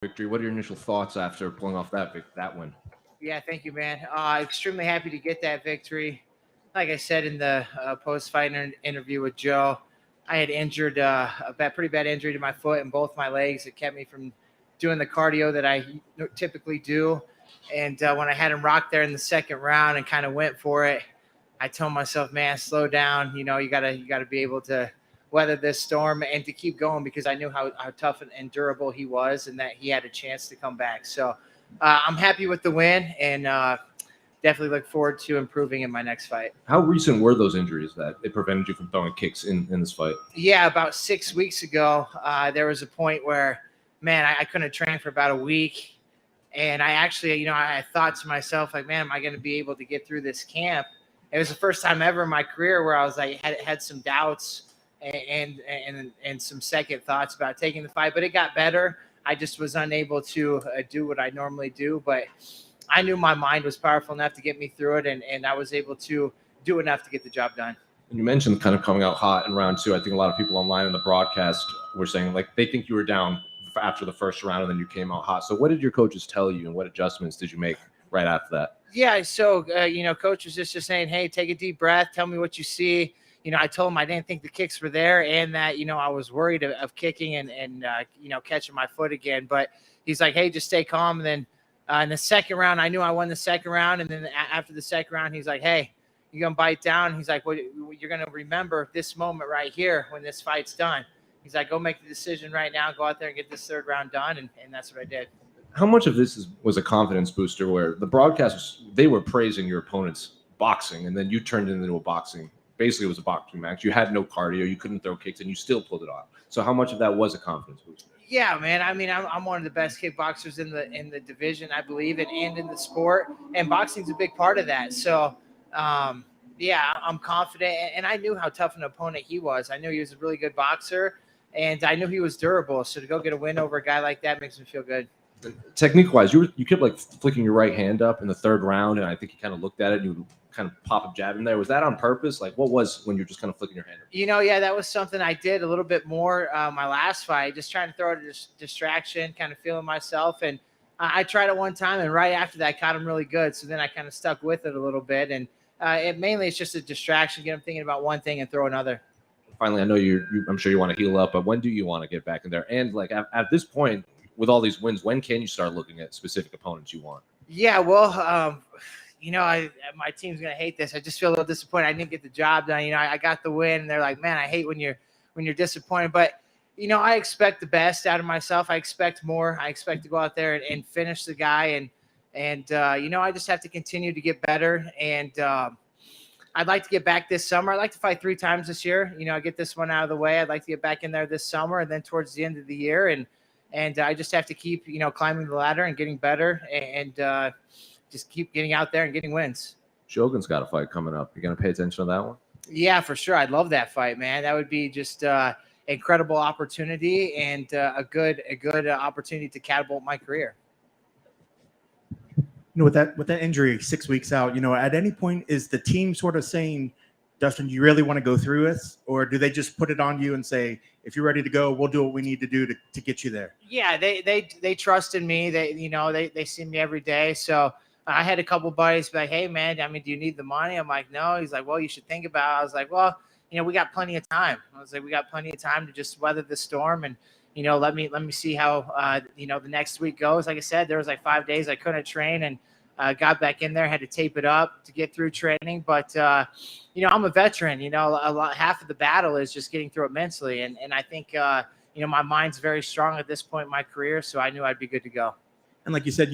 victory. What are your initial thoughts after pulling off that win? Yeah, thank you, man. Extremely happy to get that victory. Like I said in the post-fight interview with Joe, I had injured pretty bad injury to my foot and both my legs. It kept me from doing the cardio that I typically do. And when I had him rock there in the second round and kind of went for it, I told myself, man, slow down. You gotta be able to weather this storm and to keep going because I knew how tough and durable he was and that he had a chance to come back. So I'm happy with the win and definitely look forward to improving in my next fight. How recent were those injuries that it prevented you from throwing kicks in this fight? Yeah, about 6 weeks ago, there was a point where, man, I couldn't train for about a week. And I actually, I thought to myself, like, man, am I going to be able to get through this camp? It was the first time ever in my career where I was like, had some doubts and some second thoughts about taking the fight, but it got better. I just was unable to do what I normally do, but I knew my mind was powerful enough to get me through it, and I was able to do enough to get the job done. And you mentioned kind of coming out hot in round two. I think a lot of people online in the broadcast were saying like they think you were down after the first round and then you came out hot. So what did your coaches tell you and what adjustments did you make right after that? Yeah, so coach was just saying, hey, take a deep breath, tell me what you see. I told him I didn't think the kicks were there and that, I was worried of kicking and catching my foot again. But he's like, hey, just stay calm. And then in the second round, I knew I won the second round. And then after the second round, he's like, hey, you're going to bite down. He's like, well, you're going to remember this moment right here when this fight's done. He's like, go make the decision right now, go out there and get this third round done. And that's what I did. How much of this was a confidence booster where the broadcasters, they were praising your opponent's boxing and then you turned it into a boxing? Basically, it was a boxing match. You had no cardio, you couldn't throw kicks, and you still pulled it off. So how much of that was a confidence booster? Yeah, man. I mean, I'm one of the best kickboxers in the division, I believe, and in the sport. And boxing's a big part of that. So, yeah, I'm confident. And I knew how tough an opponent he was. I knew he was a really good boxer, and I knew he was durable. So to go get a win over a guy like that makes me feel good. Technique-wise, you kept like flicking your right hand up in the third round, and I think you kind of looked at it and you kind of pop a jab in there. Was that on purpose? Like, what was when you're just kind of flicking your hand up? Yeah, that was something I did a little bit more my last fight, just trying to throw it a distraction, kind of feeling myself. And I tried it one time, and right after that, I caught him really good. So then I kind of stuck with it a little bit. And it's just a distraction, get him thinking about one thing and throw another. Finally, I know I'm sure you want to heal up, but when do you want to get back in there? And like at this point, with all these wins, when can you start looking at specific opponents you want? Yeah, well, my team's gonna hate this. I just feel a little disappointed. I didn't get the job done. I got the win, and they're like, man, I hate when you're disappointed. But I expect the best out of myself. I expect more. I expect to go out there and finish the guy, and I just have to continue to get better. And I'd like to get back this summer. I'd like to fight 3 times this year. I get this one out of the way. I'd like to get back in there this summer, and then towards the end of the year, and I just have to keep, climbing the ladder and getting better and just keep getting out there and getting wins. Shogun's got a fight coming up. You going to pay attention to that one? Yeah, for sure. I'd love that fight, man. That would be just incredible opportunity and a good opportunity to catapult my career. With that injury 6 weeks out, at any point is the team sort of saying, Dustin, do you really want to go through this? Or do they just put it on you and say, if you're ready to go, we'll do what we need to do to get you there? Yeah, they trust in me. They see me every day. So I had a couple buddies be like, hey, man, I mean, do you need the money? I'm like, no. He's like, well, you should think about it. I was like, well, we got plenty of time. I was like, we got plenty of time to just weather the storm and, let me see how, the next week goes. Like I said, there was like 5 days I couldn't train and got back in there, had to tape it up to get through training. But, I'm a veteran, half of the battle is just getting through it mentally. And I think, my mind's very strong at this point in my career. So I knew I'd be good to go. And like you said,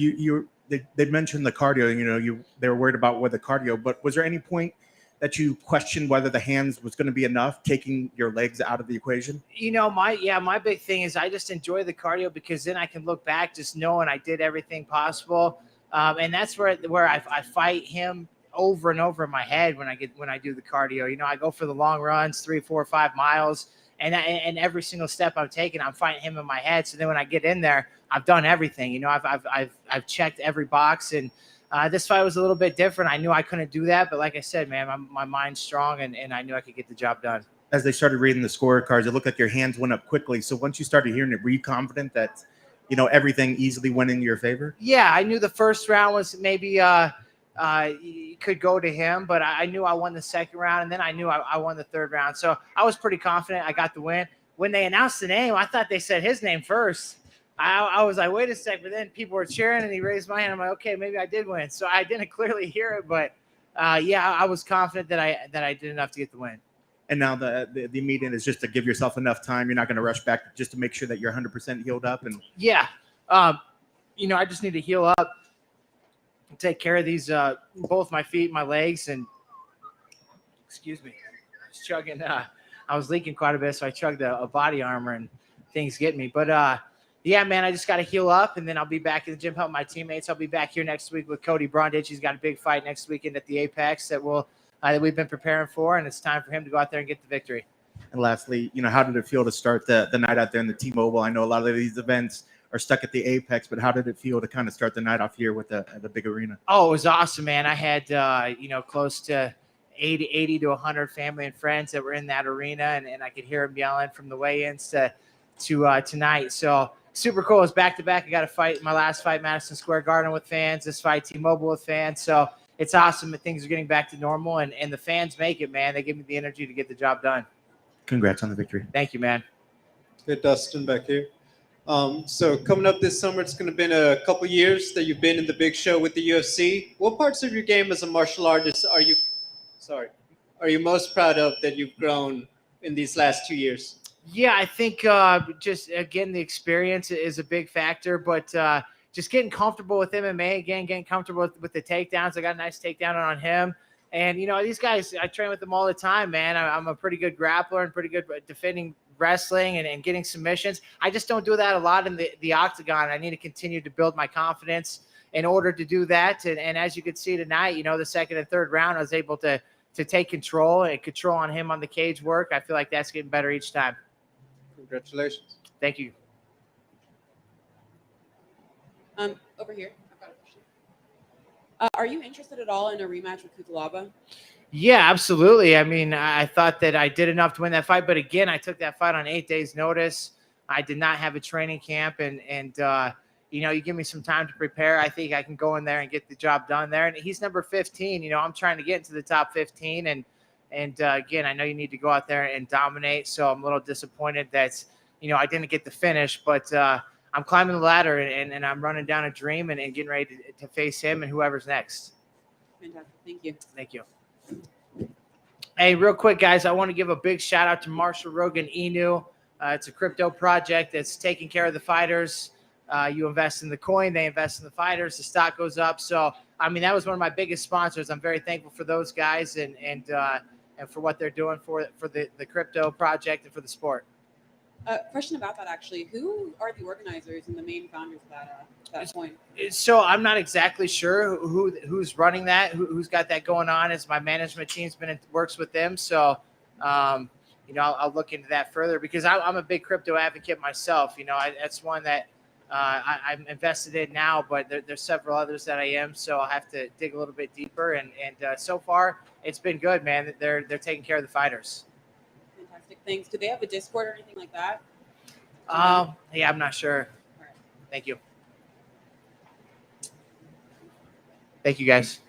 they mentioned the cardio, they were worried about the cardio, but was there any point that you questioned whether the hands was going to be enough, taking your legs out of the equation? My big thing is I just enjoy the cardio because then I can look back just knowing I did everything possible. And that's where I fight him over and over in my head when I do the cardio. I go for the long runs, 3, 4, 5 miles, and every single step I'm taking, I'm fighting him in my head. So then when I get in there, I've done everything. I've checked every box, and this fight was a little bit different. I knew I couldn't do that, but like I said, man, my mind's strong, and I knew I could get the job done. As they started reading the scorecards, it looked like your hands went up quickly. So once you started hearing it, were you confident that everything easily went in your favor? Yeah, I knew the first round was maybe could go to him, but I knew I won the second round, and then I knew I won the third round. So I was pretty confident I got the win. When they announced the name, I thought they said his name first. I was like, wait a sec, but then people were cheering, and he raised my hand. I'm like, okay, maybe I did win. So I didn't clearly hear it, but yeah, I was confident that I did enough to get the win. And now the immediate is just to give yourself enough time. You're not going to rush back just to make sure that you're 100% healed up. And yeah, I just need to heal up, take care of these both my feet, my legs, and excuse me, I was chugging. I was leaking quite a bit, so I chugged a body armor, and things get me. But yeah, man, I just got to heal up, and then I'll be back in the gym helping my teammates. I'll be back here next week with Cody Brundage. He's got a big fight next weekend at the Apex that we've been preparing for, and it's time for him to go out there and get the victory. And lastly, how did it feel to start the night out there in the T-Mobile? I know a lot of these events are stuck at the Apex, but how did it feel to kind of start the night off here with the big arena? Oh, it was awesome, man. I had close to 80 to 100 family and friends that were in that arena, and I could hear them yelling from the weigh-ins to tonight. So super cool. It's back-to-back. I got a fight, my last fight, Madison Square Garden with fans, this fight T-Mobile with fans. So it's awesome that things are getting back to normal, and the fans make it, man. They give me the energy to get the job done. Congrats on the victory. Thank you, man. Hey, Dustin, back here. So coming up this summer, it's going to be a couple years that you've been in the big show with the UFC. What parts of your game as a martial artist are you most proud of that you've grown in these last 2 years? Yeah, I think just, again, the experience is a big factor, but just getting comfortable with MMA again, getting comfortable with the takedowns. I got a nice takedown on him. And, these guys, I train with them all the time, man. I'm a pretty good grappler and pretty good defending wrestling and getting submissions. I just don't do that a lot in the octagon. I need to continue to build my confidence in order to do that. And as you can see tonight, the second and third round, I was able to take control on him on the cage work. I feel like that's getting better each time. Congratulations. Thank you. Over here, I've got a question. Are you interested at all in a rematch with Kutalaba? Yeah, absolutely. I mean, I thought that I did enough to win that fight, but again, I took that fight on 8 days' notice. I did not have a training camp, and you give me some time to prepare. I think I can go in there and get the job done there. And he's number 15. I'm trying to get into the top 15, and again, I know you need to go out there and dominate. So I'm a little disappointed that I didn't get the finish, but I'm climbing the ladder, and I'm running down a dream and getting ready to face him and whoever's next. Fantastic. Thank you. Thank you. Hey, real quick, guys, I want to give a big shout out to Marshall Rogan Inu. It's a crypto project that's taking care of the fighters. You invest in the coin, they invest in the fighters, the stock goes up. So, I mean, that was one of my biggest sponsors. I'm very thankful for those guys and for what they're doing for the crypto project and for the sport. Question about that, actually. Who are the organizers and the main founders of that coin? So I'm not exactly sure who's running that, who's got that going on. As my management team's works with them, so I'll look into that further because I'm a big crypto advocate myself. That's one that I'm invested in now, but there's several others that I am. So I'll have to dig a little bit deeper. And so far it's been good, man. They're taking care of the fighters. Fantastic. Thanks. Do they have a Discord or anything like that? Yeah, I'm not sure. All right. Thank you. Thank you, guys.